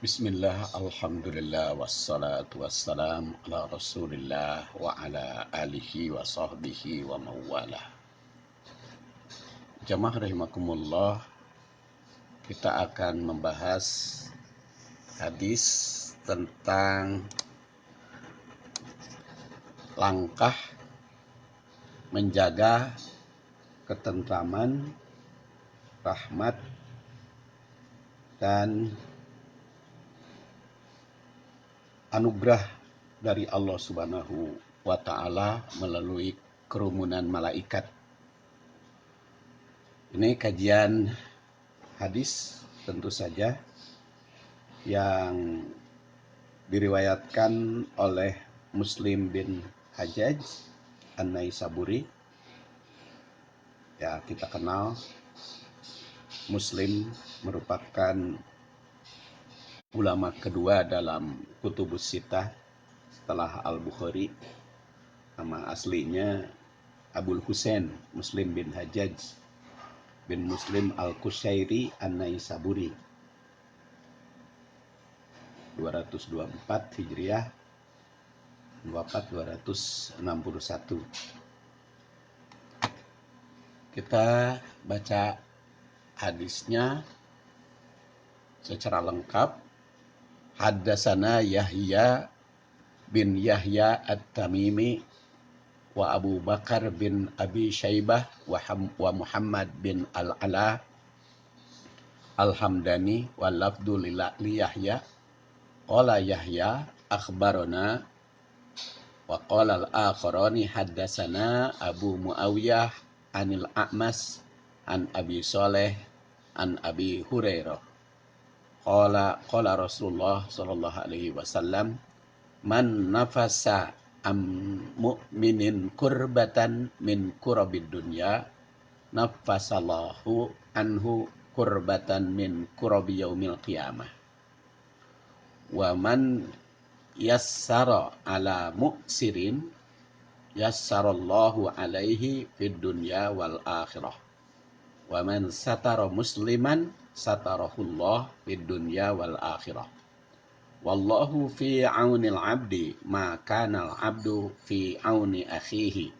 Bismillah, alhamdulillah, wassalatu wassalam ala rasulillah wa ala alihi wa sahbihi wa mawalah. Jamaah rahimakumullah, kita akan membahas hadis tentang langkah menjaga ketentraman, rahmat, dan anugerah dari Allah Subhanahu wa Ta'ala melalui kerumunan malaikat. Ini kajian hadis tentu saja yang diriwayatkan oleh Muslim bin Hajjaj An-Naisaburi. Ya, kita kenal Muslim merupakan ulama kedua dalam Kutubus Sittah setelah Al-Bukhari. Nama aslinya Abul Husain Muslim bin Hajjaj bin Muslim Al-Qushairi An-Naisaburi, 224 Hijriah, 261. Kita baca hadisnya secara lengkap. Haddatsana Yahya bin Yahya At-Tamimi wa Abu Bakar bin Abi Syaibah wa Muhammad bin Al-Ala Al-Hamdani wa lafdu li Yahya qala Yahya akhbarana wa qala al-akharani haddatsana Abu Muawiyah anil A'mas an Abi Shalih an Abi Hurairah qala Rasulullah sallallahu alaihi wasallam man nafasa mu'minin kurbatan min kurabid dunya nafasallahu anhu kurbatan min kurabi yaumil qiyamah wa man yassara ala mu'sirin yassarallahu alaihi fid dunya wal akhirah wa man satara musliman satarahullah fid dunya wal akhirah. Wallahu fi aunil abdi ma kana al abdu fi auni akhihi.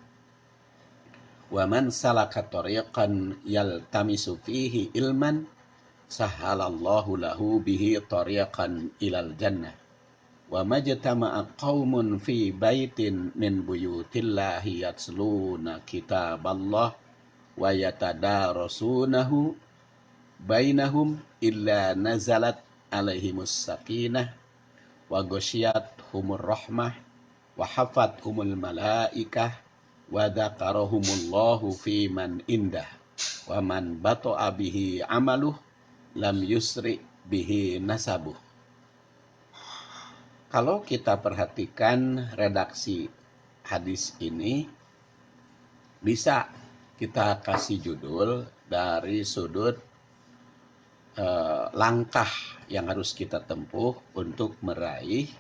Wa man salaka tariqan yaltamisu fihi ilman sahalallahu lahu bihi tariqan ilal jannah. Wa majtama'a qaumun fi baitin min buyutillahi yatsluna kitaballah wa yatadarasunahu bainahum illa nazalat alaihimus sakinah wa ghasyiyat humur rahmah wa hafat humul malaikah wa dzakarahumullahu fi man indah wa man bata'a bihi amaluh lam yusri bihi nasabuh. Kalau kita perhatikan redaksi hadis ini, bisa kita kasih judul dari sudut langkah yang harus kita tempuh untuk meraih.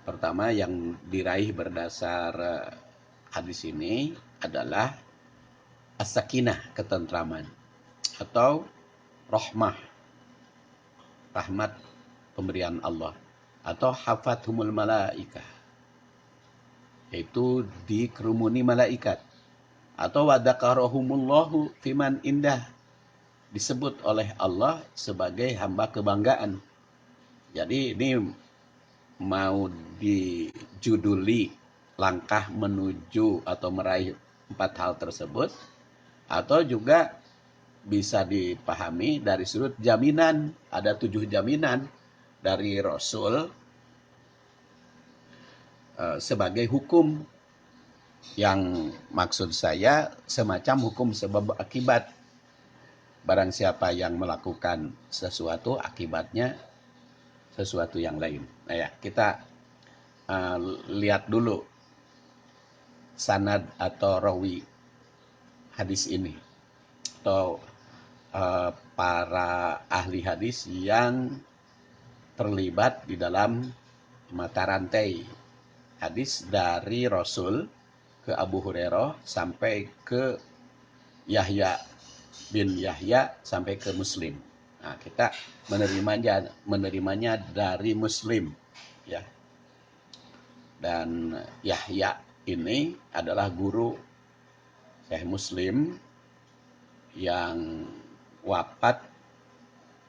Pertama yang diraih berdasar hadis ini adalah as-sakinah, ketentraman, atau rahmah, rahmat pemberian Allah, atau hafathumul malaikah, yaitu dikerumuni malaikat, atau wadzakarahumullahu fiman indah, disebut oleh Allah sebagai hamba kebanggaan. Jadi ini mau dijuduli langkah menuju atau meraih 4 hal tersebut, atau juga bisa dipahami dari sudut jaminan. Ada 7 jaminan dari Rasul sebagai hukum, yang maksud saya semacam hukum sebab akibat. Barang siapa yang melakukan sesuatu, akibatnya sesuatu yang lain. Nah ya, kita lihat dulu sanad atau rawi hadis ini, atau para ahli hadis yang terlibat di dalam mata rantai hadis dari Rasul ke Abu Hurairah sampai ke Yahya bin Yahya sampai ke Muslim. Nah, kita menerimanya dari Muslim, ya. Dan Yahya ini adalah guru Syekh Muslim yang wafat,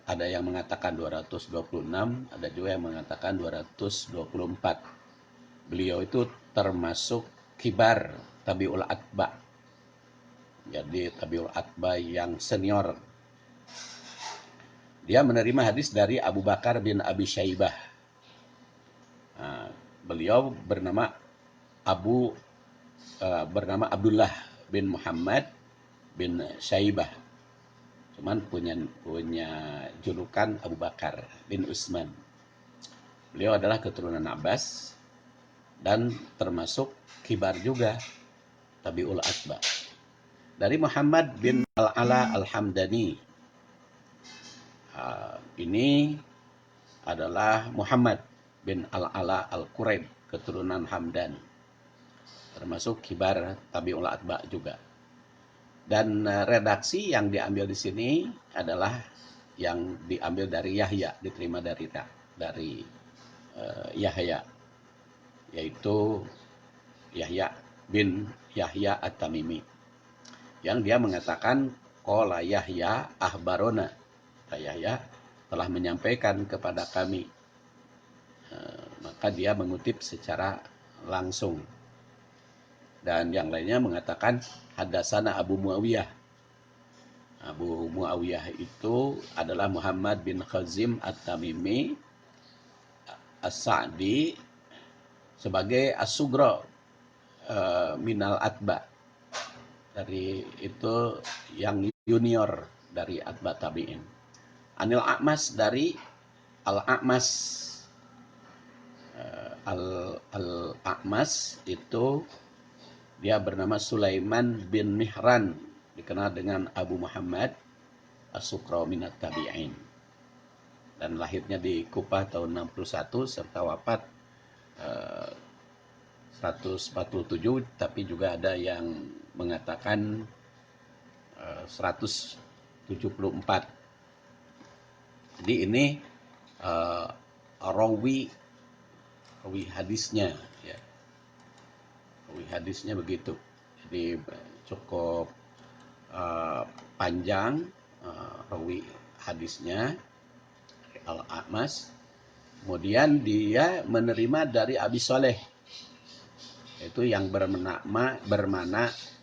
ada yang mengatakan 226, ada juga yang mengatakan 224. Beliau itu termasuk kibar tabi'ul atba. Jadi tabi'ul atba yang senior. Dia menerima hadis dari Abu Bakar bin Abi Syaibah. Nah, beliau bernama Abdullah bin Muhammad bin Syaibah. Cuman punya julukan Abu Bakar bin Utsman. Beliau adalah keturunan Abbas dan termasuk kibar juga tabi'ul atba. Dari Muhammad bin Al-Ala Al-Hamdani. Ini adalah Muhammad bin Al-Ala Al-Quraib, keturunan Hamdan. Termasuk kibar tabi'ul atba juga. Dan redaksi yang diambil di sini adalah yang diambil dari Yahya, diterima dari Yahya, yaitu Yahya bin Yahya At-Tamimi, yang dia mengatakan qala Yahya ahbarona, Yahya telah menyampaikan kepada kami. Maka dia mengutip secara langsung. Dan yang lainnya mengatakan hadasana Abu Muawiyah. Abu Muawiyah itu adalah Muhammad bin Khazim At-Tamimi As-Sa'di sebagai As-Sugra minal atba. Dari itu yang junior dari atba tabi'in. Anil A'mas, dari Al-A'mas. Al-A'mas itu dia bernama Sulaiman bin Mihran, dikenal dengan Abu Muhammad As-Suqra minat tabi'in. Dan lahirnya di Kufah tahun 61 serta wafat 147, tapi juga ada yang mengatakan 174. Jadi ini rawi hadisnya, ya. Rawi hadisnya begitu. Jadi cukup panjang rawi hadisnya Al-A'mas. Kemudian dia menerima dari Abi Soleh, itu yang bermana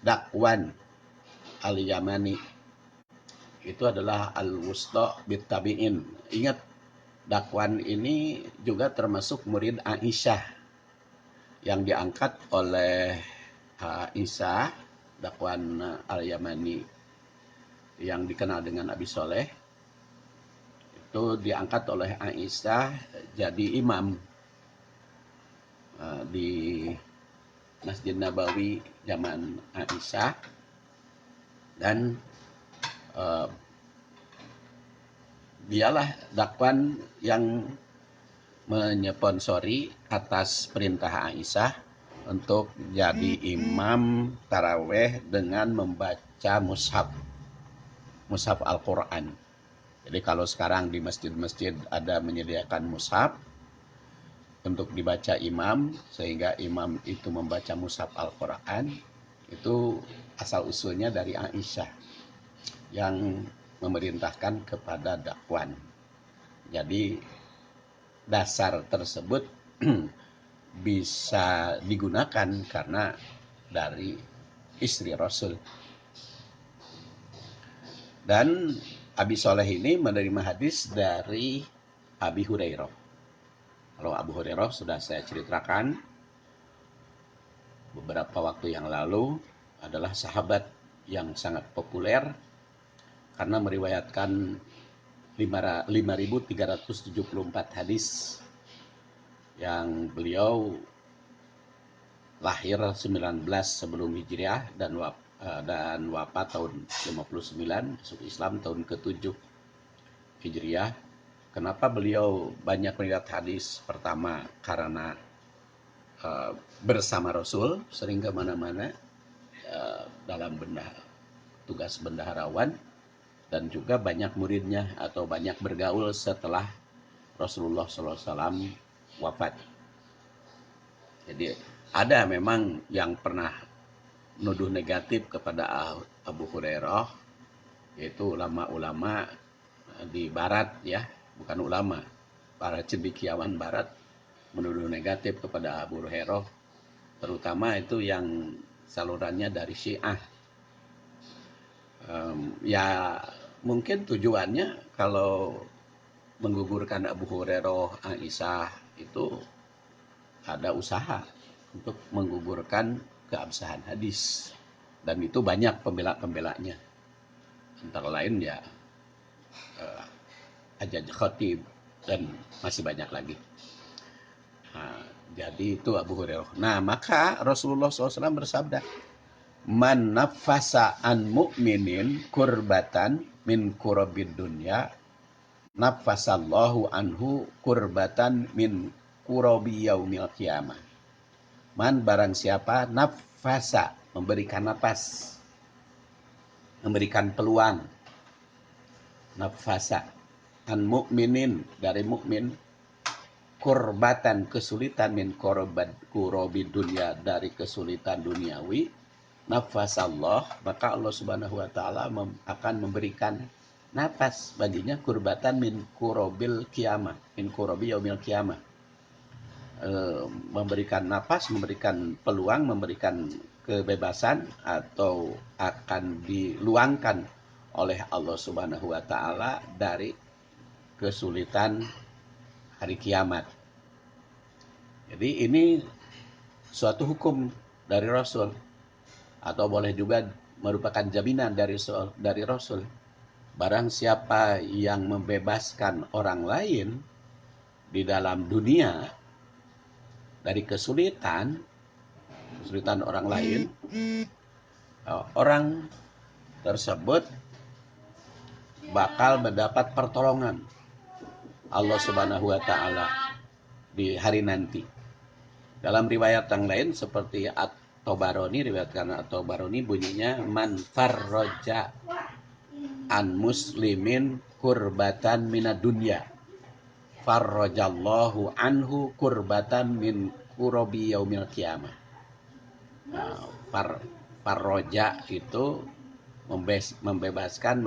Dakwan Al-Yamani. Itu adalah Al-Wusta bit Tabi'in. Ingat, Dakwan ini juga termasuk murid Aisyah yang diangkat oleh Aisyah. Dakwan Al-Yamani yang dikenal dengan Abi Soleh itu diangkat oleh Aisyah jadi imam di Masjid Nabawi zaman Aisyah. Dan dialah Dakwan yang menyponsori atas perintah Aisyah untuk jadi imam taraweh dengan membaca mushaf Al-Quran. Jadi kalau sekarang di masjid-masjid ada menyediakan mushaf untuk dibaca imam, sehingga imam itu membaca mushaf Al-Quran, itu asal usulnya dari Aisyah yang memerintahkan kepada Dakwan. Jadi dasar tersebut bisa digunakan karena dari istri Rasul. Dan Abi Soleh ini menerima hadis dari Abi Hurairah. Kalau Abu Hurairah sudah saya ceritakan beberapa waktu yang lalu, adalah sahabat yang sangat populer karena meriwayatkan 5.374 hadis, yang beliau lahir 19 sebelum Hijriah dan wafat tahun 59, masuk Islam tahun ke-7 Hijriah. Kenapa beliau banyak meriwayat hadis? Pertama, karena bersama Rasul, sering kemana-mana dalam tugas bendaharawan. dan juga banyak muridnya atau banyak bergaul setelah Rasulullah SAW wafat. Jadi ada memang yang pernah nuduh negatif kepada Abu Hurairah, yaitu ulama-ulama di barat ya, bukan ulama, para cendekiawan barat menuduh negatif kepada Abu Hurairah, terutama itu yang salurannya dari Syiah. Ya mungkin tujuannya kalau menggugurkan Abu Hurairah, Aisyah itu ada usaha untuk menggugurkan keabsahan hadis, dan itu banyak pembela-pembelanya, antara lain ya Hajjaj Khatib dan masih banyak lagi. Nah, jadi itu Abu Hurairah. Nah, maka Rasulullah SAW bersabda, man nafasa an mu'minin kurbatan min kurabid dunya, nafasallahu anhu kurbatan min kurabi yaumil qiyamah. Man barang siapa nafasa, memberikan napas, memberikan peluang, nafasa an mu'minin, dari mukmin, kurbatan, kesulitan, min kurobi dunia, dari kesulitan duniawi, nafasallah, maka Allah Subhanahu wa taala akan memberikan napas baginya, kurbatan min kurobil kiamah, min kurobi yaumil kiamah, memberikan napas, memberikan peluang, memberikan kebebasan, atau akan diluangkan oleh Allah Subhanahu wa taala dari kesulitan hari kiamat. Jadi ini suatu hukum dari Rasul, atau boleh juga merupakan jaminan dari Rasul. Barang siapa yang membebaskan orang lain di dalam dunia dari kesulitan orang lain, orang tersebut bakal mendapat pertolongan Allah Subhanahu wa taala di hari nanti. Dalam riwayat yang lain seperti At-Tabarani, riwayatkan At-Tabarani, bunyinya man farraja an muslimin kurbatan minad dunya, farrajallahu anhu kurbatan min kurobi yaumil qiyamah. Farroja itu membebaskan,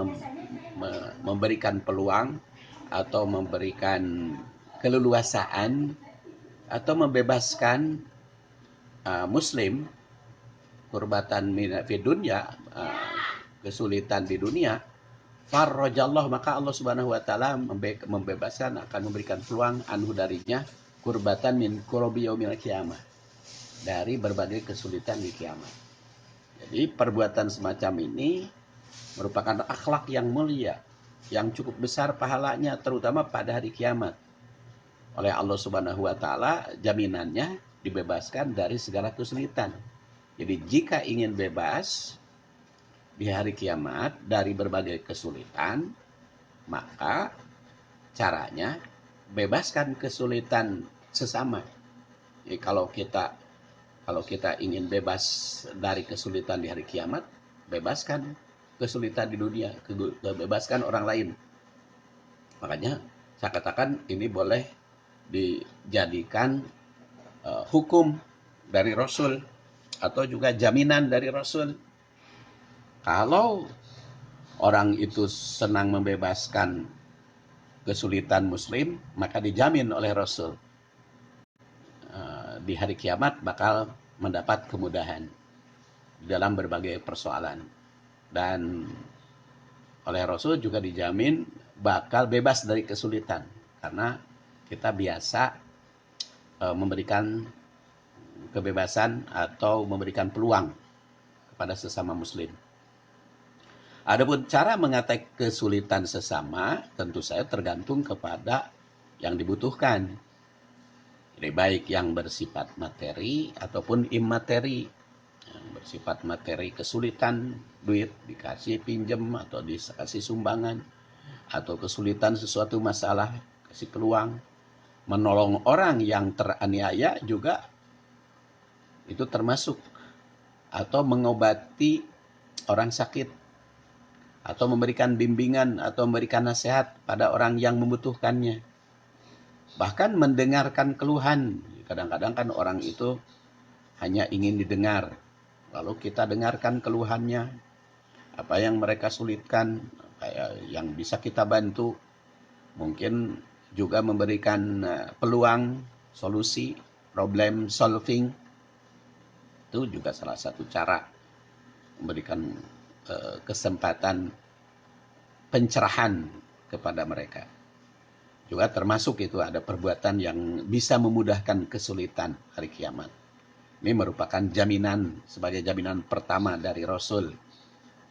memberikan peluang, atau memberikan keleluasaan, atau membebaskan muslim, kurbatan fi dunya, kesulitan di dunia, farrajallah, maka Allah Subhanahu wa taala membebaskan, akan memberikan peluang, anhu darinya, kurbatan min kurobi yaumil qiyamah, dari berbagai kesulitan di kiamat. Jadi perbuatan semacam ini merupakan akhlak yang mulia, yang cukup besar pahalanya, terutama pada hari kiamat. Oleh Allah Subhanahu wa taala jaminannya dibebaskan dari segala kesulitan. Jadi jika ingin bebas di hari kiamat dari berbagai kesulitan, maka caranya bebaskan kesulitan sesama. Jadi kalau kita ingin bebas dari kesulitan di hari kiamat, bebaskan kesulitan di dunia, bebaskan orang lain. Makanya saya katakan ini boleh dijadikan hukum dari Rasul, atau juga jaminan dari Rasul. Kalau orang itu senang membebaskan kesulitan muslim, maka dijamin oleh Rasul di hari kiamat bakal mendapat kemudahan dalam berbagai persoalan. Dan oleh Rasul juga dijamin bakal bebas dari kesulitan, karena kita biasa memberikan kebebasan atau memberikan peluang kepada sesama muslim. Adapun cara mengatasi kesulitan sesama tentu saja tergantung kepada yang dibutuhkan. Jadi baik yang bersifat materi ataupun imateri. Yang bersifat materi, kesulitan duit, dikasih pinjam atau dikasih sumbangan, atau kesulitan sesuatu masalah, kasih peluang. Menolong orang yang teraniaya juga itu termasuk, atau mengobati orang sakit, atau memberikan bimbingan atau memberikan nasihat pada orang yang membutuhkannya. Bahkan mendengarkan keluhan. Kadang-kadang kan orang itu hanya ingin didengar. Lalu kita dengarkan keluhannya, apa yang mereka sulitkan, yang bisa kita bantu. Mungkin juga memberikan peluang, solusi, problem solving. Itu juga salah satu cara memberikan kesempatan pencerahan kepada mereka. Juga termasuk itu ada perbuatan yang bisa memudahkan kesulitan hari kiamat. Ini merupakan jaminan, sebagai jaminan pertama dari Rasul,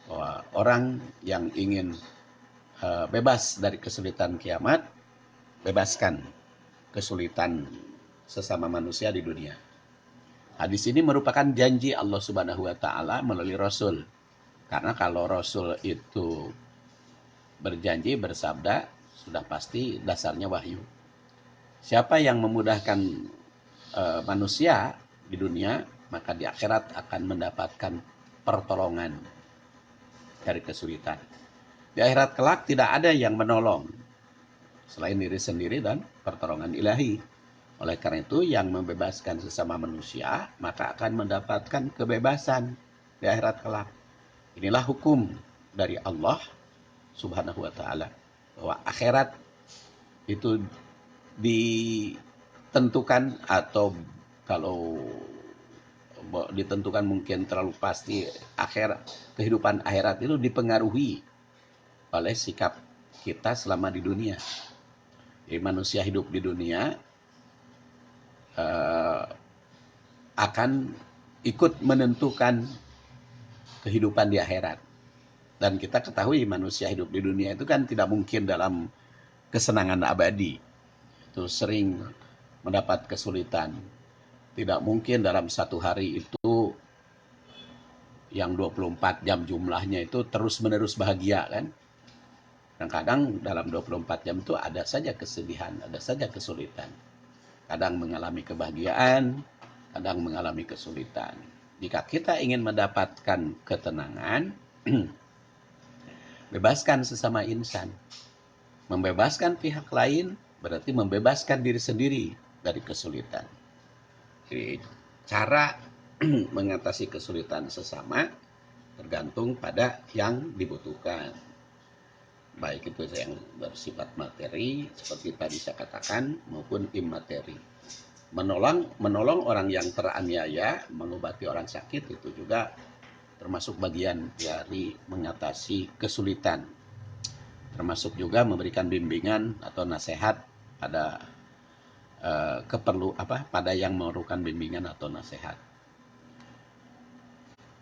bahwa orang yang ingin bebas dari kesulitan kiamat, bebaskan kesulitan sesama manusia di dunia. Hadis ini merupakan janji Allah Subhanahu wa taala melalui Rasul. Karena kalau Rasul itu berjanji, bersabda, sudah pasti dasarnya wahyu. Siapa yang memudahkan manusia di dunia, maka di akhirat akan mendapatkan pertolongan dari kesulitan. Di akhirat kelak tidak ada yang menolong selain diri sendiri dan pertolongan ilahi. Oleh karena itu, yang membebaskan sesama manusia, maka akan mendapatkan kebebasan di akhirat kelak. Inilah hukum dari Allah Subhanahu wa ta'ala, bahwa akhirat itu ditentukan, atau kalau ditentukan mungkin terlalu pasti, kehidupan akhirat itu dipengaruhi oleh sikap kita selama di dunia. Jadi manusia hidup di dunia akan ikut menentukan kehidupan di akhirat. Dan kita ketahui manusia hidup di dunia itu kan tidak mungkin dalam kesenangan abadi. Itu sering mendapat kesulitan. Tidak mungkin dalam satu hari itu yang 24 jam jumlahnya itu terus-menerus bahagia kan. Kadang-kadang dalam 24 jam itu ada saja kesedihan, ada saja kesulitan. Kadang mengalami kebahagiaan, kadang mengalami kesulitan. Jika kita ingin mendapatkan ketenangan, bebaskan sesama insan. Membebaskan pihak lain berarti membebaskan diri sendiri dari kesulitan. Jadi cara mengatasi kesulitan sesama tergantung pada yang dibutuhkan. Baik itu yang bersifat materi, seperti tadi saya katakan, maupun imateri. Menolong orang yang teraniaya, mengobati orang sakit, itu juga termasuk bagian dari mengatasi kesulitan. Termasuk juga memberikan bimbingan atau nasihat pada pada yang memerlukan bimbingan atau nasihat.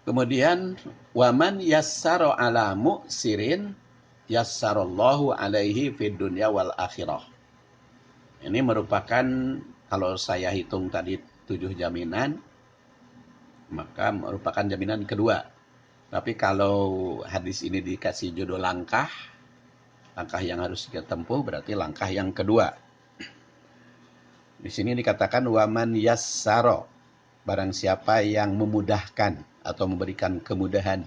Kemudian waman yassara ala mu'sirin yassarallahu alaihi fid dunya wal akhirah. Ini merupakan, kalau saya hitung tadi 7 jaminan, maka merupakan jaminan kedua. Tapi kalau hadis ini dikasih judul langkah yang harus kita tempuh berarti langkah yang kedua. Di sini dikatakan waman yassara, barang siapa yang memudahkan atau memberikan kemudahan,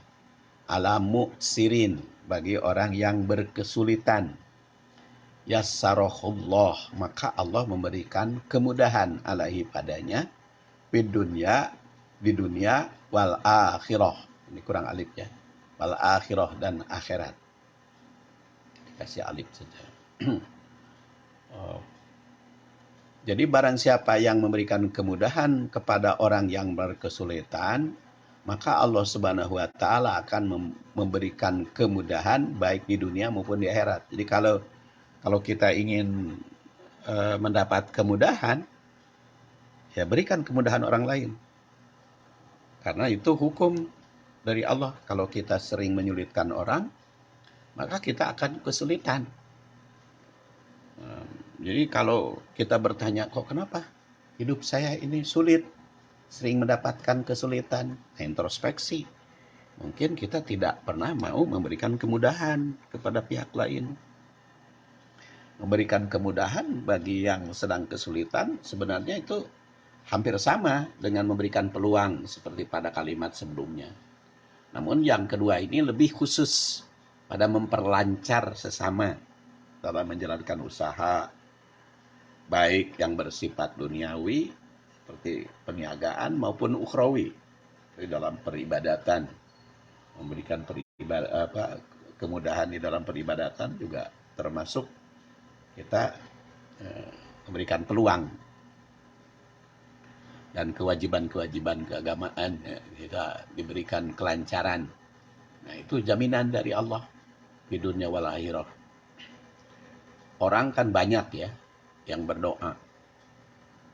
ala mu'sirin, bagi orang yang berkesulitan, yassarahullah, maka Allah memberikan kemudahan alaihi padanya, di dunia wal akhirah. Ini kurang alif ya, wal akhirah, dan akhirat. Dikasih alif saja. Jadi barang siapa yang memberikan kemudahan kepada orang yang berkesulitan, maka Allah Subhanahu wa taala akan memberikan kemudahan baik di dunia maupun di akhirat. Jadi kalau kita ingin mendapat kemudahan, ya berikan kemudahan orang lain. Karena itu hukum dari Allah. Kalau kita sering menyulitkan orang, maka kita akan kesulitan. Jadi kalau kita bertanya, kok kenapa hidup saya ini sulit, sering mendapatkan kesulitan, introspeksi. Mungkin kita tidak pernah mau memberikan kemudahan kepada pihak lain. Memberikan kemudahan bagi yang sedang kesulitan sebenarnya itu hampir sama dengan memberikan peluang seperti pada kalimat sebelumnya. Namun yang kedua ini lebih khusus. pada memperlancar sesama dalam menjalankan usaha, baik yang bersifat duniawi seperti perniagaan maupun ukhrawi di dalam peribadatan, memberikan kemudahan di dalam peribadatan juga termasuk kita memberikan peluang dan kewajiban-kewajiban keagamaan kita diberikan kelancaran. Nah, itu jaminan dari Allah di dunia wal akhirah. Orang kan banyak ya yang berdoa,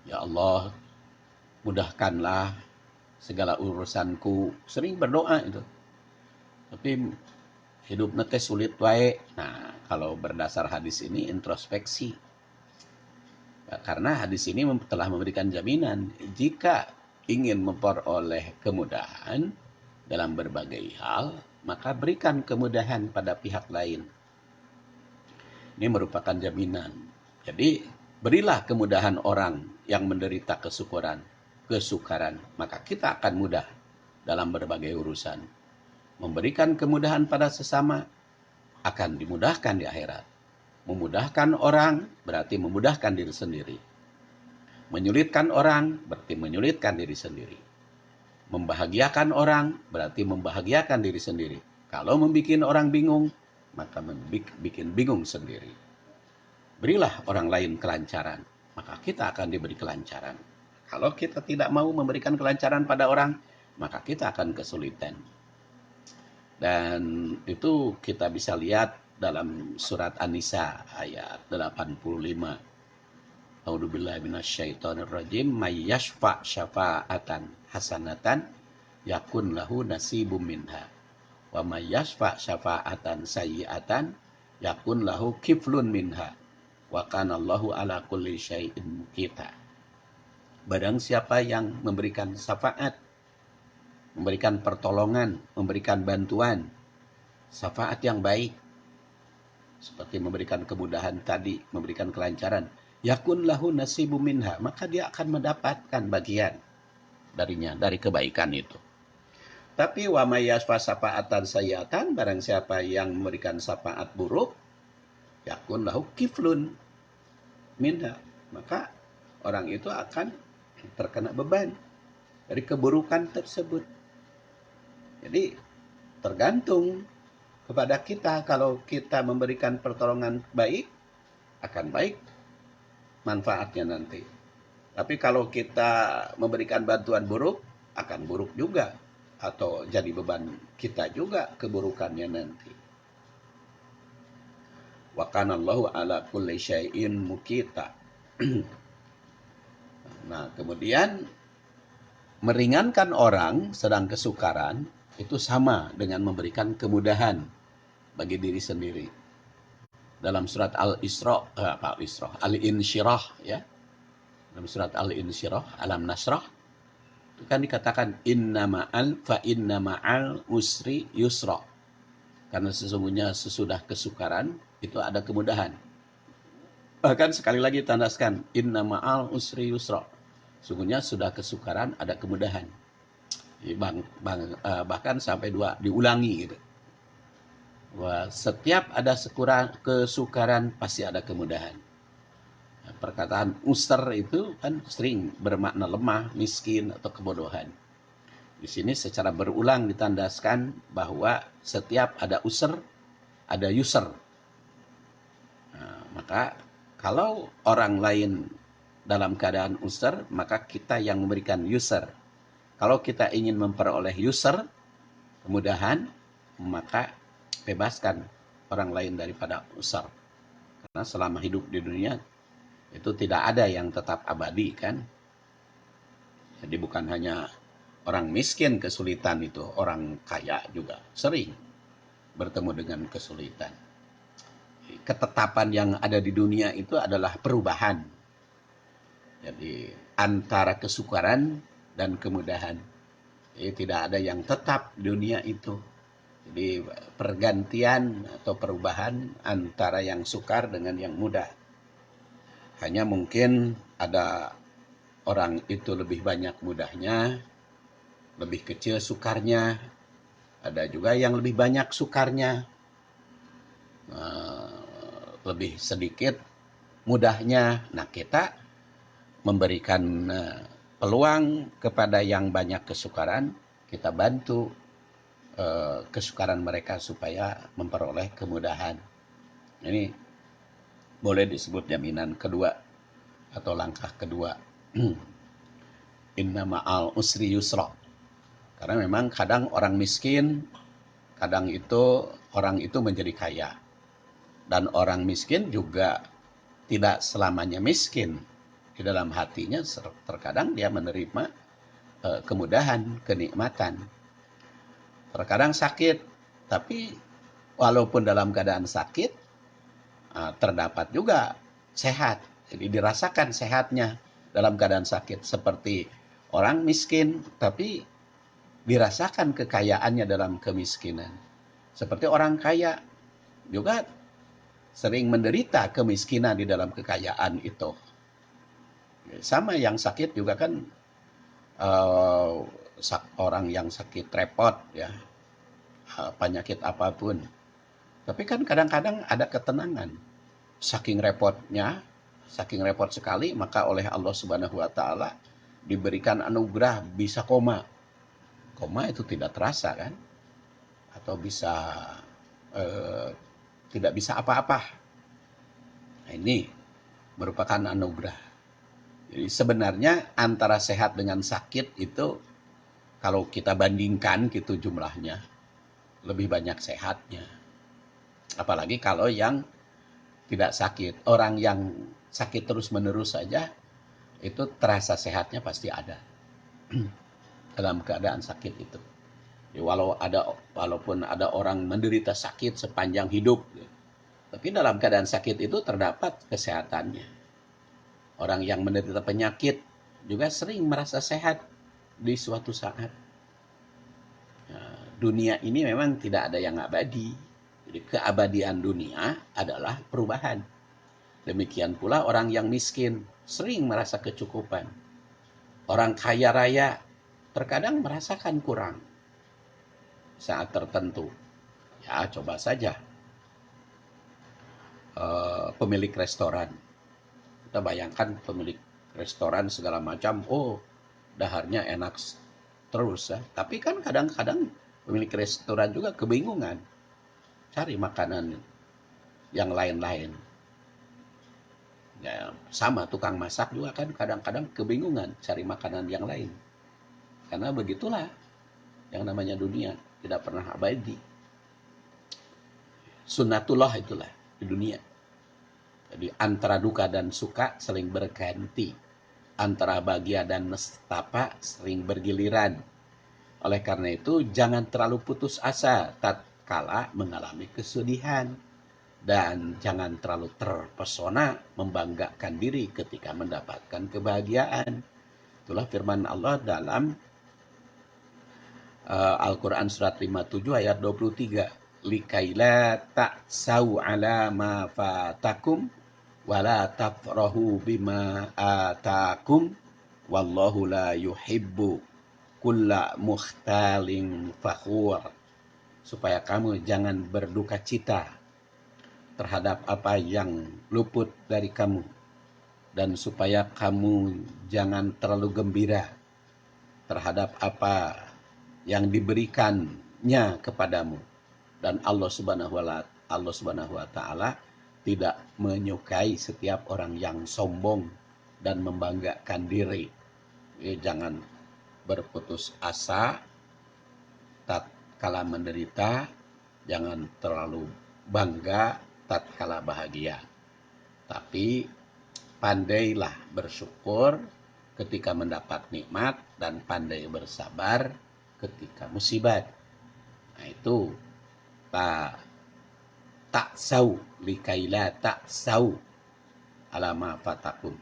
ya Allah mudahkanlah segala urusanku, sering berdoa itu. Tapi hidup nate sulit wae. Nah, kalau berdasar hadis ini introspeksi. Ya, karena hadis ini telah memberikan jaminan jika ingin memperoleh kemudahan dalam berbagai hal, maka berikan kemudahan pada pihak lain. Ini merupakan jaminan. Jadi, berilah kemudahan orang yang menderita kesukaran, maka kita akan mudah dalam berbagai urusan. Memberikan kemudahan pada sesama akan dimudahkan di akhirat. Memudahkan orang berarti memudahkan diri sendiri. Menyulitkan orang berarti menyulitkan diri sendiri. Membahagiakan orang berarti membahagiakan diri sendiri. Kalau membuat orang bingung, maka bikin bingung sendiri. Berilah orang lain kelancaran, maka kita akan diberi kelancaran. Kalau kita tidak mau memberikan kelancaran pada orang, maka kita akan kesulitan. Dan itu kita bisa lihat dalam surat An-Nisa ayat 85. A'udzubillahi minasyaitonirrajim, may yashfa' syafa'atan hasanatan yakun lahu nasibum minha. Wa may yashfa' syafa'atan sayyi'atan yakun lahu kiflun minha. Wa kana Allahu ala kulli syai'in muqita. Barang siapa yang memberikan syafaat, memberikan pertolongan, memberikan bantuan, syafaat yang baik, seperti memberikan kemudahan tadi, memberikan kelancaran, yakun lahu nasibu minha, maka dia akan mendapatkan bagian darinya, dari kebaikan itu. Tapi wa may yashfa syafa'atan sayyi'atan, barang siapa yang memberikan syafaat buruk, yakun lahu kiflun minha, maka orang itu akan terkena beban dari keburukan tersebut. Jadi tergantung kepada kita. Kalau kita memberikan pertolongan baik, akan baik manfaatnya nanti. Tapi kalau kita memberikan bantuan buruk, akan buruk juga. Atau jadi beban kita juga keburukannya nanti. Wa kana Allahu ala kulli syai'in muqita. Nah, kemudian meringankan orang sedang kesukaran itu sama dengan memberikan kemudahan bagi diri sendiri. Dalam surat Al-Insyirah ya. Dalam surat Al-Insyirah, Alam Nasrah, itu kan dikatakan inna ma'al usri yusra. Karena sesungguhnya sesudah kesukaran itu ada kemudahan. Bahkan sekali lagi tandaskan inna ma'al usri yusra. Sesungguhnya sudah kesukaran ada kemudahan. Bahkan sampai diulangi gitu. Bahwa setiap ada kesukaran pasti ada kemudahan. Perkataan usr itu kan sering bermakna lemah, miskin, atau kebodohan. Di sini secara berulang ditandaskan bahwa setiap ada usr, ada yusr. Nah, maka kalau orang lain dalam keadaan usr, maka kita yang memberikan yusr. Kalau kita ingin memperoleh yusr, kemudahan, maka bebaskan orang lain daripada usr. Karena selama hidup di dunia, itu tidak ada yang tetap abadi kan. Jadi bukan hanya orang miskin kesulitan itu, orang kaya juga sering bertemu dengan kesulitan. Ketetapan yang ada di dunia itu adalah perubahan. Jadi antara kesukaran dan kemudahan. Jadi tidak ada yang tetap di dunia itu. Jadi pergantian atau perubahan antara yang sukar dengan yang mudah. Hanya mungkin ada orang itu lebih banyak mudahnya, lebih kecil sukarnya. Ada juga yang lebih banyak sukarnya. lebih sedikit mudahnya. Nah, kita memberikan peluang kepada yang banyak kesukaran, kita bantu kesukaran mereka supaya memperoleh kemudahan. Ini boleh disebut jaminan kedua atau langkah kedua. Inna ma'al usri yusra. Karena memang kadang orang miskin, kadang itu orang itu menjadi kaya. Dan orang miskin juga tidak selamanya miskin. Di dalam hatinya terkadang dia menerima kemudahan, kenikmatan. Terkadang sakit, tapi walaupun dalam keadaan sakit, terdapat juga sehat. Jadi dirasakan sehatnya dalam keadaan sakit. Seperti orang miskin, tapi dirasakan kekayaannya dalam kemiskinan. Seperti orang kaya juga sering menderita kemiskinan di dalam kekayaan itu. Sama yang sakit juga kan orang yang sakit repot ya, penyakit apapun. Tapi kan kadang-kadang ada ketenangan. Saking repotnya, saking repot sekali, maka oleh Allah Subhanahu wa taala diberikan anugerah bisa koma. Koma itu tidak terasa kan? Atau bisa tidak bisa apa-apa. Nah, ini merupakan anugerah. Jadi sebenarnya antara sehat dengan sakit itu kalau kita bandingkan gitu jumlahnya lebih banyak sehatnya. Apalagi kalau yang tidak sakit. Orang yang sakit terus-menerus saja itu terasa sehatnya pasti ada dalam keadaan sakit itu. Jadi walaupun ada orang menderita sakit sepanjang hidup, tapi dalam keadaan sakit itu terdapat kesehatannya. Orang yang menderita penyakit juga sering merasa sehat di suatu saat. Nah, dunia ini memang tidak ada yang abadi. Jadi keabadian dunia adalah perubahan. Demikian pula orang yang miskin sering merasa kecukupan. Orang kaya raya terkadang merasakan kurang saat tertentu. Ya, coba saja pemilik restoran. Kita bayangkan pemilik restoran segala macam, oh daharnya enak terus ya. Tapi kan kadang-kadang pemilik restoran juga kebingungan cari makanan yang lain-lain. Ya, sama tukang masak juga kan kadang-kadang kebingungan cari makanan yang lain. Karena begitulah yang namanya dunia, tidak pernah abadi. Sunnatullah itulah di dunia. Jadi antara duka dan suka sering berganti. Antara bahagia dan nestapa sering bergiliran. Oleh karena itu jangan terlalu putus asa tatkala mengalami kesedihan. Dan jangan terlalu terpesona membanggakan diri ketika mendapatkan kebahagiaan. Itulah firman Allah dalam Al-Quran surat 57 ayat 23. Likaila ta'sau ala ma fatakum wala tafrahu bima atakum wallahu la yuhibbu kulla mukhtalin fakhur. Supaya kamu jangan berduka cita terhadap apa yang luput dari kamu. Dan supaya kamu jangan terlalu gembira terhadap apa yang diberikannya kepadamu. Dan Allah Subhanahu wa taala tidak menyukai setiap orang yang sombong dan membanggakan diri. Jadi jangan berputus asa tatkala menderita, jangan terlalu bangga tatkala bahagia. Tapi pandailah bersyukur ketika mendapat nikmat dan pandai bersabar ketika musibat. Nah itu ta'sau likaila ta'sau ala ma fatakum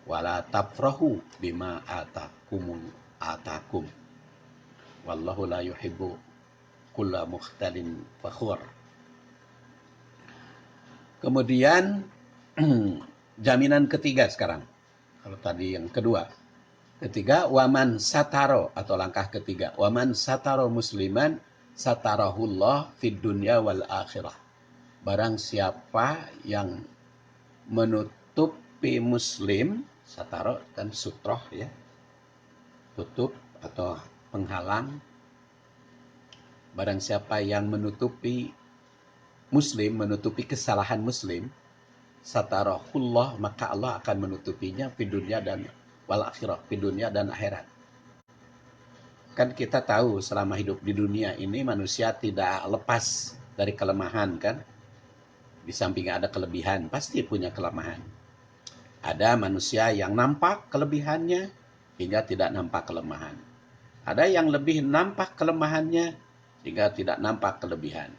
wala tafrahu bima atakum wallahu la yuhibbu kulla mukhtalin fakhur. Kemudian jaminan ketiga sekarang. Kalau tadi yang kedua. Ketiga, waman sataro atau langkah ketiga. Waman sataro musliman satarahullah fid dunya wal akhirah. barang siapa yang menutupi muslim, sataro dan sutroh ya, tutup atau penghalang, barang siapa yang menutupi muslim, menutupi kesalahan muslim, satarahullah, maka Allah akan menutupinya di dunia dan wal akhirah, di dunia dan akhirat. Kan kita tahu selama hidup di dunia ini manusia tidak lepas dari kelemahan kan. Di samping ada kelebihan, pasti punya kelemahan. Ada manusia yang nampak kelebihannya hingga tidak nampak kelemahan. Ada yang lebih nampak kelemahannya sehingga tidak nampak kelebihan.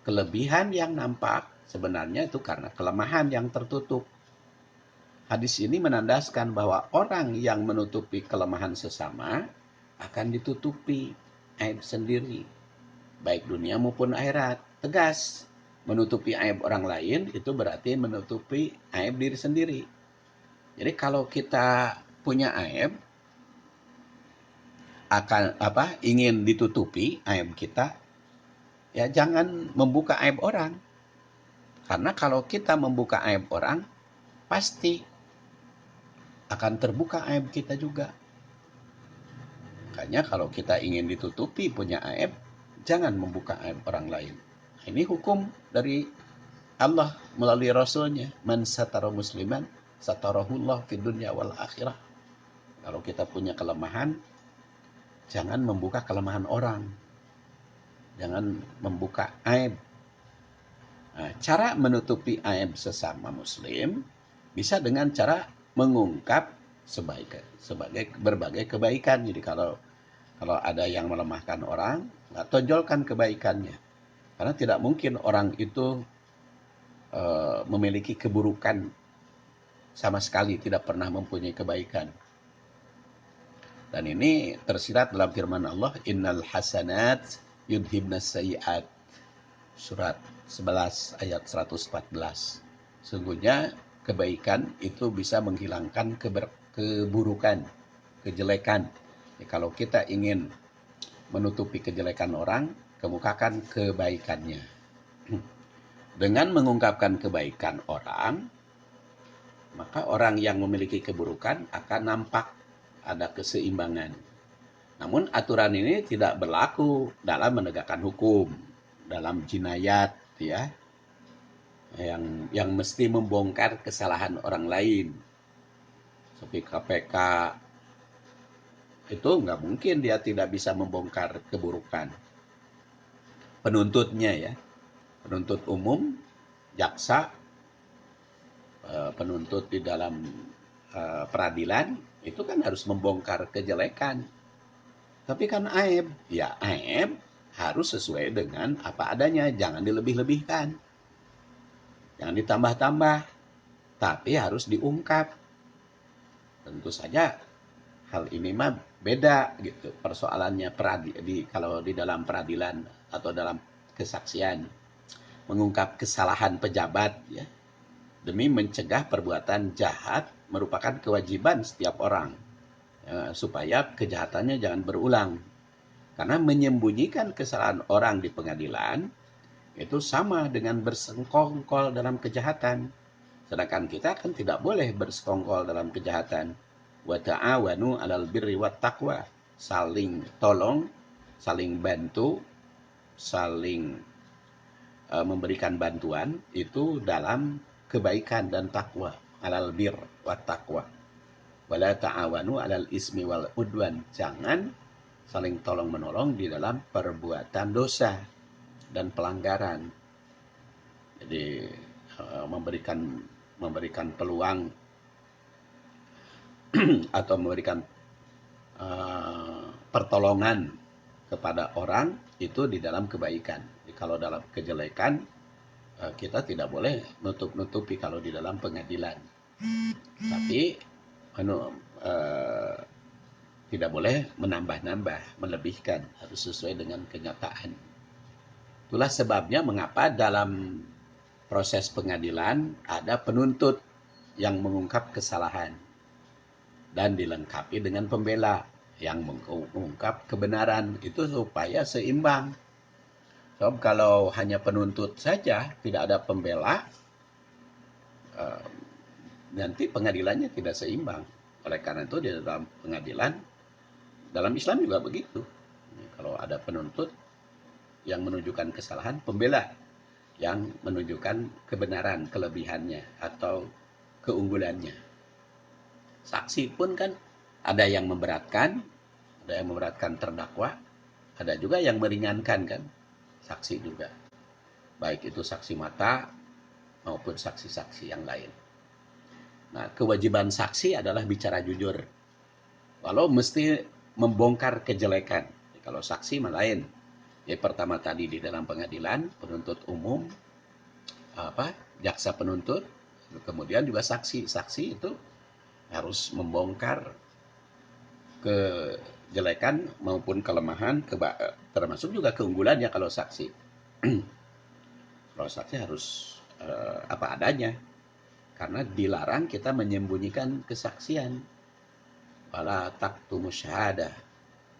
Kelebihan yang nampak sebenarnya itu karena kelemahan yang tertutup. Hadis ini menandaskan bahwa orang yang menutupi kelemahan sesama akan ditutupi aib sendiri, baik dunia maupun akhirat. Tegas, menutupi aib orang lain itu berarti menutupi aib diri sendiri. Jadi kalau kita punya aib, akan ingin ditutupi aib kita, ya jangan membuka aib orang. Karena kalau kita membuka aib orang, pasti akan terbuka aib kita juga. Makanya kalau kita ingin ditutupi punya aib, jangan membuka aib orang lain. Ini hukum dari Allah melalui Rasulnya. Man satara musliman, satarahullah fid dunya wal akhirah. Kalau kita punya kelemahan, jangan membuka kelemahan orang. Jangan membuka aib. Nah, cara menutupi aib sesama muslim bisa dengan cara mengungkap sebagai berbagai kebaikan. Jadi kalau ada yang melemahkan orang, tonjolkan kebaikannya. Karena tidak mungkin orang itu memiliki keburukan sama sekali, tidak pernah mempunyai kebaikan. Dan ini tersirat dalam firman Allah, innal hasanat yudhibnas sayyi'at. Surat 11 ayat 114. Sungguhnya kebaikan itu bisa menghilangkan keburukan, kejelekan. Jadi, kalau kita ingin menutupi kejelekan orang, kemukakan kebaikannya. Dengan mengungkapkan kebaikan orang, maka orang yang memiliki keburukan akan nampak ada keseimbangan. Namun aturan ini tidak berlaku dalam menegakkan hukum, dalam jinayat ya, yang mesti membongkar kesalahan orang lain. Seperti KPK itu nggak mungkin dia tidak bisa membongkar keburukan. Penuntutnya ya, penuntut umum, jaksa, penuntut di dalam peradilan itu kan harus membongkar kejelekan. Tapi kan aib, ya aib harus sesuai dengan apa adanya, jangan dilebih-lebihkan. Jangan ditambah-tambah, tapi harus diungkap. Tentu saja hal ini mah beda gitu persoalannya kalau di dalam peradilan atau dalam kesaksian. Mengungkap kesalahan pejabat ya, demi mencegah perbuatan jahat merupakan kewajiban setiap orang supaya kejahatannya jangan berulang. Karena menyembunyikan kesalahan orang di pengadilan itu sama dengan bersekongkol dalam kejahatan. Sedangkan kita kan tidak boleh bersekongkol dalam kejahatan. Wa ta'awanu 'alal birri wat taqwa. Saling tolong, saling bantu, saling memberikan bantuan itu dalam kebaikan dan takwa. 'Alal bir wat taqwa. Wala ta'awanu 'alal ismi wal udwan. Jangan saling tolong menolong di dalam perbuatan dosa dan pelanggaran. Jadi memberikan peluang atau memberikan pertolongan kepada orang itu di dalam kebaikan. Jadi kalau dalam kejelekan kita tidak boleh nutup-nutupi kalau di dalam pengadilan. Tapi tidak boleh menambah-nambah, melebihkan, harus sesuai dengan kenyataan. Itulah sebabnya mengapa dalam proses pengadilan ada penuntut yang mengungkap kesalahan dan dilengkapi dengan pembela yang mengungkap kebenaran, itu supaya seimbang. Sebab kalau hanya penuntut saja, tidak ada pembela, eh, nanti pengadilannya tidak seimbang. Oleh karena itu di dalam pengadilan, dalam Islam juga begitu. Kalau ada penuntut yang menunjukkan kesalahan, pembela yang menunjukkan kebenaran, kelebihannya, atau keunggulannya. Saksi pun kan ada yang memberatkan terdakwa, ada juga yang meringankan kan, saksi juga. Baik itu saksi mata maupun saksi-saksi yang lain. Nah, kewajiban saksi adalah bicara jujur. Walau mesti membongkar kejelekan. Kalau saksi mah lain. Ya, pertama tadi di dalam pengadilan, penuntut umum, jaksa penuntut, kemudian juga saksi. Saksi itu harus membongkar kejelekan maupun kelemahan, termasuk juga keunggulannya kalau saksi. Kalau saksi harus apa adanya, karena dilarang kita menyembunyikan kesaksian. Wala taktumu syahadah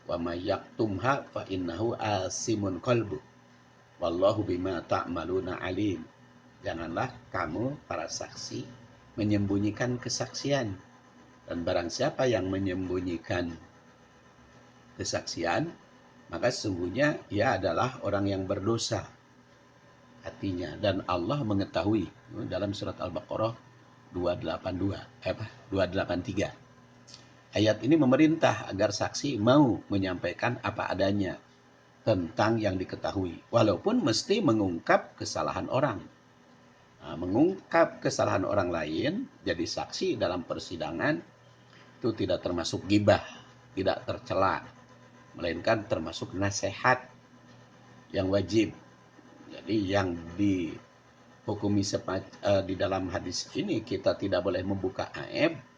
wa may yaktumha fa innahu asimun qalbu wallahu bima ta'maluna alim. Janganlah kamu para saksi menyembunyikan kesaksian, dan barang siapa yang menyembunyikan kesaksian, maka sesungguhnya ia adalah orang yang berdosa hatinya, dan Allah mengetahui. Dalam surat Al-Baqarah 283. Ayat ini memerintah agar saksi mau menyampaikan apa adanya tentang yang diketahui, walaupun mesti mengungkap kesalahan orang. Nah, mengungkap kesalahan orang lain jadi saksi dalam persidangan itu tidak termasuk ghibah, tidak tercela, melainkan termasuk nasihat yang wajib. Jadi yang dihukumi di dalam hadis ini, kita tidak boleh membuka aib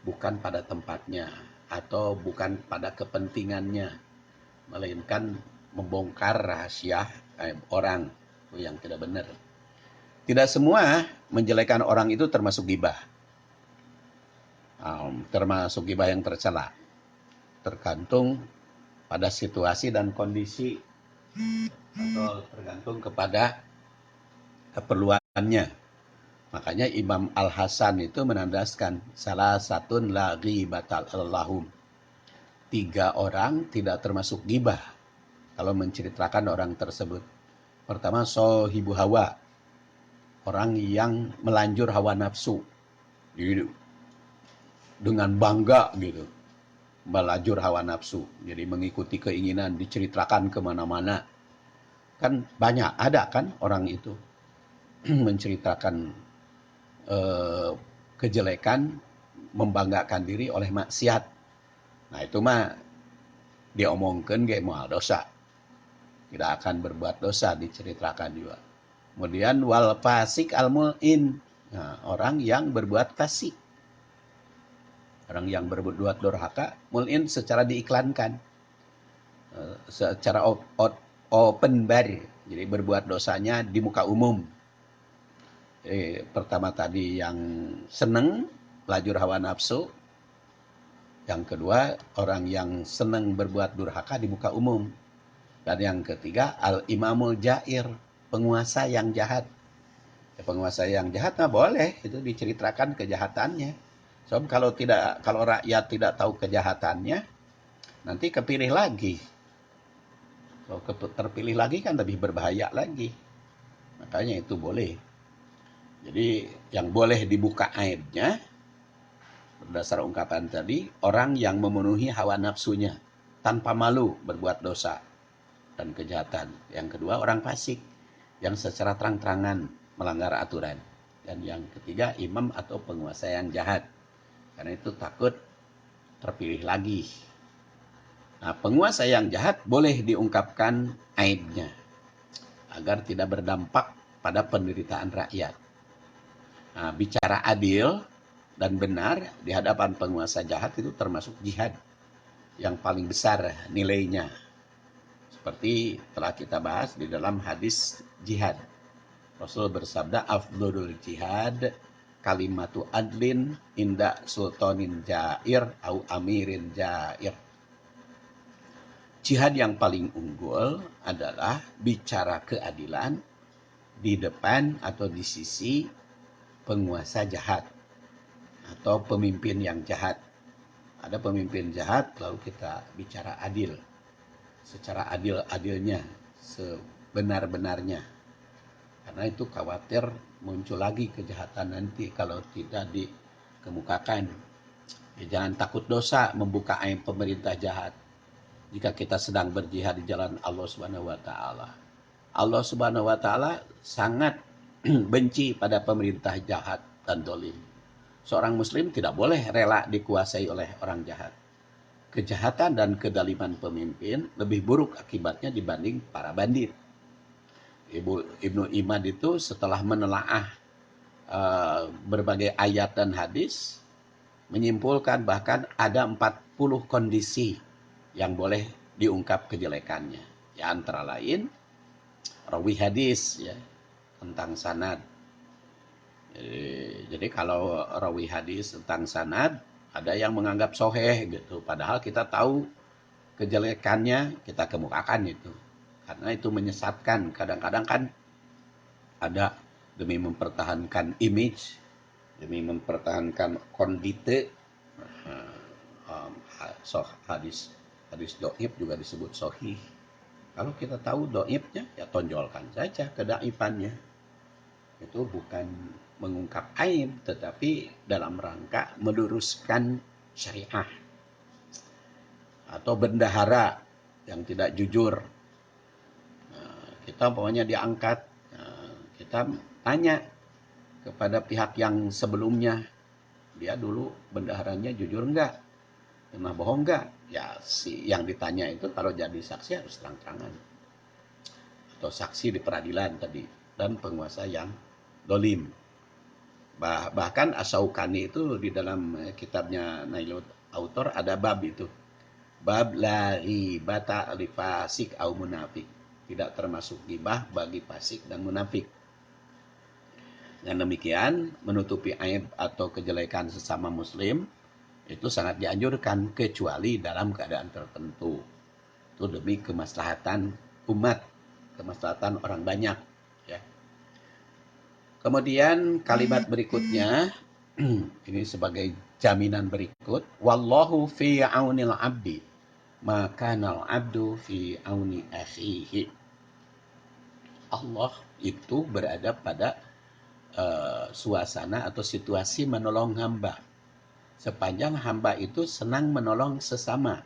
bukan pada tempatnya atau bukan pada kepentingannya, melainkan membongkar rahasia orang yang tidak benar. Tidak semua menjelekan orang itu termasuk ghibah, termasuk ghibah yang tercela. Tergantung pada situasi dan kondisi, atau tergantung kepada keperluannya. Makanya Imam Al-Hasan itu menandaskan salah satun la ghibatal lahum. 3 orang tidak termasuk ghibah kalau menceritakan orang tersebut. Pertama, sohibu hawa, orang yang melanjur hawa nafsu, jadi dengan bangga gitu, melajur hawa nafsu, jadi mengikuti keinginan, diceritakan kemana-mana. Kan banyak, ada kan orang itu menceritakan kejelekan, membanggakan diri oleh maksiat. Nah itu mah diomongkan kayak moal dosa, tidak akan berbuat dosa, diceritakan juga. Kemudian wal fasik al mul'in, nah, orang yang berbuat fasik, orang yang berbuat durhaka, mul'in secara diiklankan, secara open bar, jadi berbuat dosanya di muka umum. Pertama tadi yang seneng lajur hawa nafsu, yang kedua orang yang senang berbuat durhaka di muka umum, dan yang ketiga al-imamul jair, penguasa yang jahat. Penguasa yang jahat nah boleh itu diceritakan kejahatannya. So kalau rakyat tidak tahu kejahatannya, nanti kepilih lagi. So terpilih lagi kan lebih berbahaya lagi. Makanya itu boleh. Jadi yang boleh dibuka aibnya berdasar ungkapan tadi, orang yang memenuhi hawa nafsunya tanpa malu berbuat dosa dan kejahatan. Yang kedua, orang fasik yang secara terang-terangan melanggar aturan. Dan yang ketiga, imam atau penguasa yang jahat. Karena itu takut terpilih lagi. Nah, penguasa yang jahat boleh diungkapkan aibnya agar tidak berdampak pada penderitaan rakyat. Nah, bicara adil dan benar di hadapan penguasa jahat itu termasuk jihad yang paling besar nilainya. Seperti telah kita bahas di dalam hadis jihad. Rasul bersabda, afdholul jihad kalimatu adlin inda sultanin jair au amirin jair. Jihad yang paling unggul adalah bicara keadilan di depan atau di sisi penguasa jahat atau pemimpin yang jahat. Ada pemimpin jahat, lalu kita bicara adil. Secara adil-adilnya, sebenar-benarnya. Karena itu khawatir muncul lagi kejahatan nanti kalau tidak dikemukakan. Ya, jangan takut dosa membuka aib pemerintah jahat. Jika kita sedang berjihad di jalan Allah Subhanahu wa taala. Allah Subhanahu wa taala sangat benci pada pemerintah jahat dan dolim. Seorang muslim tidak boleh rela dikuasai oleh orang jahat. Kejahatan dan kedaliman pemimpin lebih buruk akibatnya dibanding para bandit. Ibnu Imad itu setelah menelaah berbagai ayat dan hadis menyimpulkan bahkan ada 40 kondisi yang boleh diungkap kejelekannya. Ya, antara lain rawi hadis ya, tentang sanad. Jadi kalau rawi hadis tentang sanad ada yang menganggap soheh gitu, padahal kita tahu kejelekannya, kita kemukakan itu. Karena itu menyesatkan. Kadang-kadang kan ada demi mempertahankan image, demi mempertahankan kondite, hadis doib juga disebut sohih. Kalau kita tahu doibnya, ya tonjolkan saja kedaifannya. Itu bukan mengungkap aib, tetapi dalam rangka meluruskan syariah. Atau bendahara yang tidak jujur. Kita pokoknya diangkat, kita tanya kepada pihak yang sebelumnya, dia dulu bendaharanya jujur enggak? Pernah bohong enggak? Ya si yang ditanya itu kalau jadi saksi harus terang-terangan. Atau saksi di peradilan tadi. Dan penguasa yang dolim. Bahkan As-Syaukani itu di dalam kitabnya Nailul Autor ada bab itu. Bab la ghibata li fasik au munafik. Tidak termasuk ghibah bagi fasik dan munafik. Dengan demikian, menutupi aib atau kejelekan sesama muslim itu sangat dianjurkan kecuali dalam keadaan tertentu. Itu demi kemaslahatan umat, kemaslahatan orang banyak. Ya. Kemudian kalimat berikutnya, ini sebagai jaminan berikut, wallahu fi aunil abdi, maka nal abdu fi auni akhihi. Allah itu berada pada suasana atau situasi menolong hamba. Sepanjang hamba itu senang menolong sesama.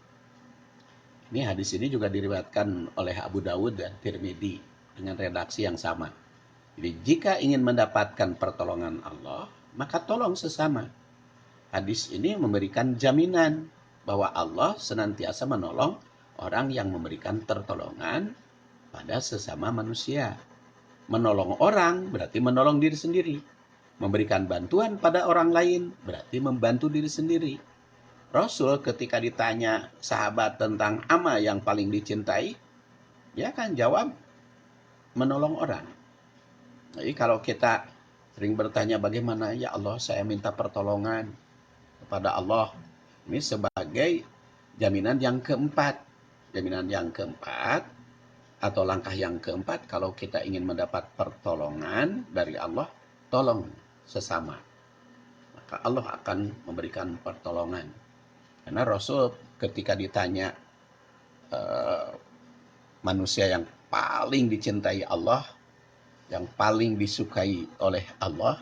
Ini hadis ini juga diriwayatkan oleh Abu Dawud dan Tirmidzi dengan redaksi yang sama. Jadi jika ingin mendapatkan pertolongan Allah, maka tolong sesama. Hadis ini memberikan jaminan bahwa Allah senantiasa menolong orang yang memberikan pertolongan pada sesama manusia. Menolong orang berarti menolong diri sendiri. Memberikan bantuan pada orang lain berarti membantu diri sendiri. Rasul ketika ditanya sahabat tentang ama yang paling dicintai, dia akan jawab menolong orang. Jadi kalau kita sering bertanya bagaimana, ya Allah saya minta pertolongan kepada Allah. Ini sebagai jaminan yang keempat. Jaminan yang keempat atau langkah yang keempat, kalau kita ingin mendapat pertolongan dari Allah, tolong sesama. Maka Allah akan memberikan pertolongan. Karena Rasul ketika ditanya manusia yang paling dicintai Allah, yang paling disukai oleh Allah,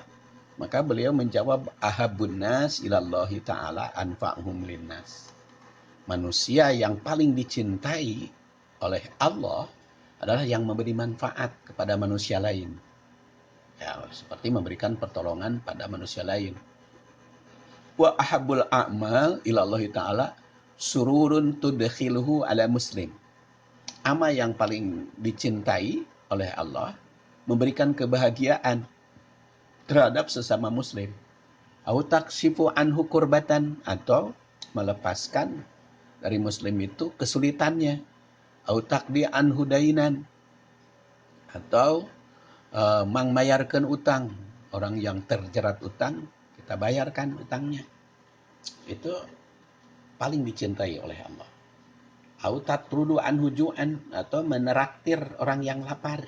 maka beliau menjawab ahabun nas ilallahi ta'ala anfa'hum linnas. Manusia yang paling dicintai oleh Allah adalah yang memberi manfaat kepada manusia lain. Ya, seperti memberikan pertolongan pada manusia lain. Wa ahabbul a'mal ilallahi ta'ala sururun tudkhiluhu ala muslim. Amal yang paling dicintai oleh Allah memberikan kebahagiaan terhadap sesama muslim. Au takshifu anhu kurbatan, atau melepaskan dari muslim itu kesulitannya. Au taqdi anhu dainan, atau mangmayarkeun utang. Orang yang terjerat utang, kita bayarkan utangnya. Itu paling dicintai oleh Allah. au tatrudu anhu ju'an, atau meneraktir orang yang lapar.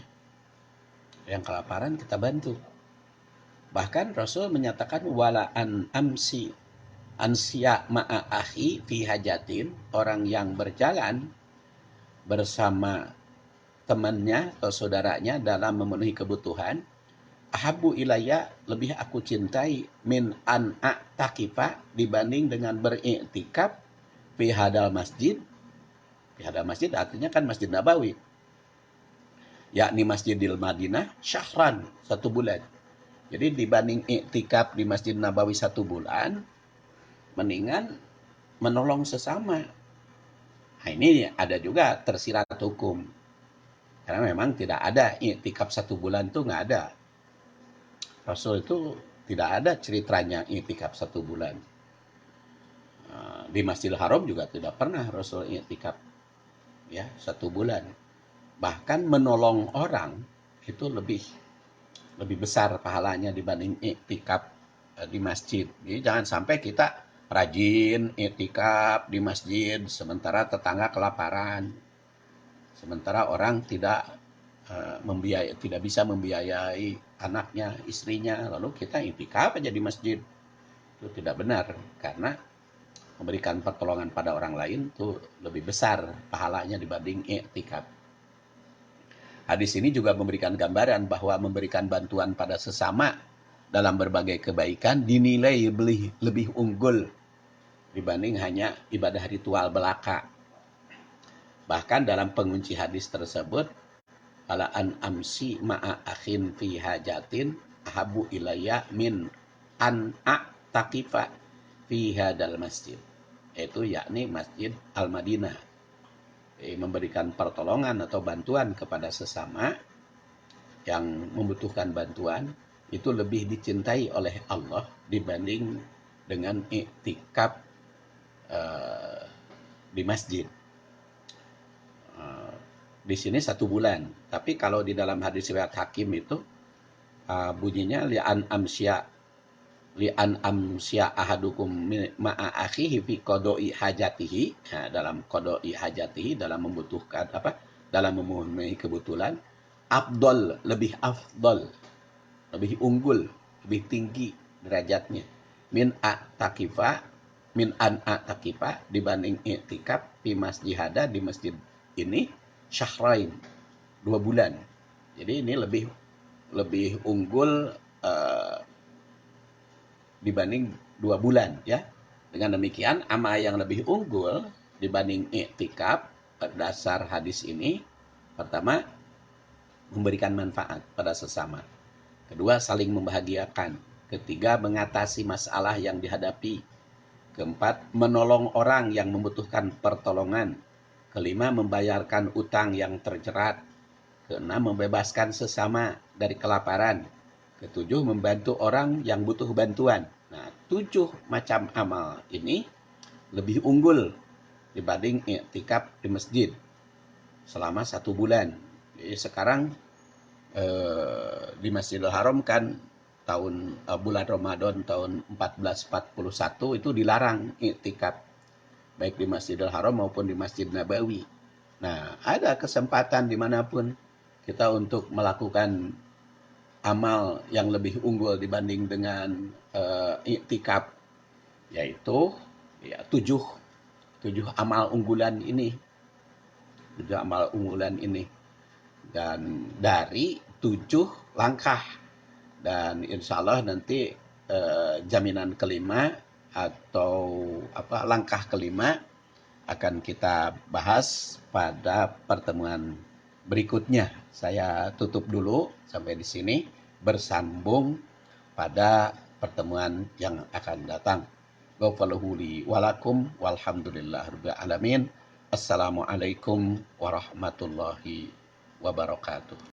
Yang kelaparan kita bantu. Bahkan Rasul menyatakan wala an amsi ansia ma'a akhi fi hajatin, orang yang berjalan bersama temannya atau saudaranya dalam memenuhi kebutuhan, ahabu ilayya, lebih aku cintai, min an a'takifa, dibanding dengan beriktikaf fi hadal masjid. Fi hadal masjid artinya kan Masjid Nabawi, yakni Masjidil Madinah, syahran, 1 bulan. Jadi dibanding iktikaf di Masjid Nabawi 1 bulan, mendingan menolong sesama. Nah, ini ada juga tersirat hukum. Karena memang tidak ada iktikaf 1 bulan, tuh nggak ada. Rasul itu tidak ada ceritanya iktikaf 1 bulan. Di Masjidil Haram juga tidak pernah Rasul iktikaf ya 1 bulan. Bahkan menolong orang itu lebih besar pahalanya dibanding iktikaf di masjid. Jadi jangan sampai kita rajin iktikaf di masjid sementara tetangga kelaparan, sementara orang tidak tidak bisa membiayai anaknya, istrinya, lalu kita iktikaf aja di masjid. Itu tidak benar, karena memberikan pertolongan pada orang lain itu lebih besar pahalanya dibanding iktikaf. Hadis ini juga memberikan gambaran bahwa memberikan bantuan pada sesama dalam berbagai kebaikan dinilai lebih unggul dibanding hanya ibadah ritual belaka. Bahkan dalam pengunci hadis tersebut, ala an amsi ma'a akhin fi hajatin ahabu ilayya min an a'takifa fi hadal masjid. Itu yakni Masjid Al-Madinah. Memberikan pertolongan atau bantuan kepada sesama yang membutuhkan bantuan itu lebih dicintai oleh Allah dibanding dengan iktikaf di masjid. Di sini 1 bulan, tapi kalau di dalam hadis riwayat Hakim itu bunyinya li'an amsya ahadukum ma'a akhihi fi qada'i hajatihi. Nah, dalam qada'i hajatihi, dalam membutuhkan dalam memenuhi kebutuhan, afdal, lebih afdal, lebih unggul, lebih tinggi derajatnya min an a'takifa dibanding i'tikaf di masjihada, di masjid ini syahrain, 2 bulan. Jadi ini lebih unggul dibanding 2 bulan ya. Dengan demikian amal yang lebih unggul dibanding i'tikaf berdasar hadis ini, pertama memberikan manfaat pada sesama, kedua saling membahagiakan, ketiga mengatasi masalah yang dihadapi, keempat menolong orang yang membutuhkan pertolongan, kelima membayarkan utang yang terjerat, keenam membebaskan sesama dari kelaparan, ketujuh membantu orang yang butuh bantuan. Nah, 7 macam amal ini lebih unggul dibanding i'tikaf di masjid selama 1 bulan. Jadi sekarang di Masjidil Haram kan tahun bulan Ramadan tahun 1441 itu dilarang i'tikaf baik di Masjidil Haram maupun di Masjid Nabawi. Nah, ada kesempatan dimanapun kita untuk melakukan amal yang lebih unggul dibanding dengan i'tikaf, yaitu ya 7 amal unggulan ini. 7 amal unggulan ini. Dan dari 7 langkah. Dan insya Allah nanti jaminan kelima atau langkah kelima akan kita bahas pada pertemuan berikutnya. Saya tutup dulu sampai di sini, bersambung pada pertemuan yang akan datang. Ghafarallahu li walakum walhamdulillahirabbil alamin. Assalamualaikum warahmatullahi wabarakatuh.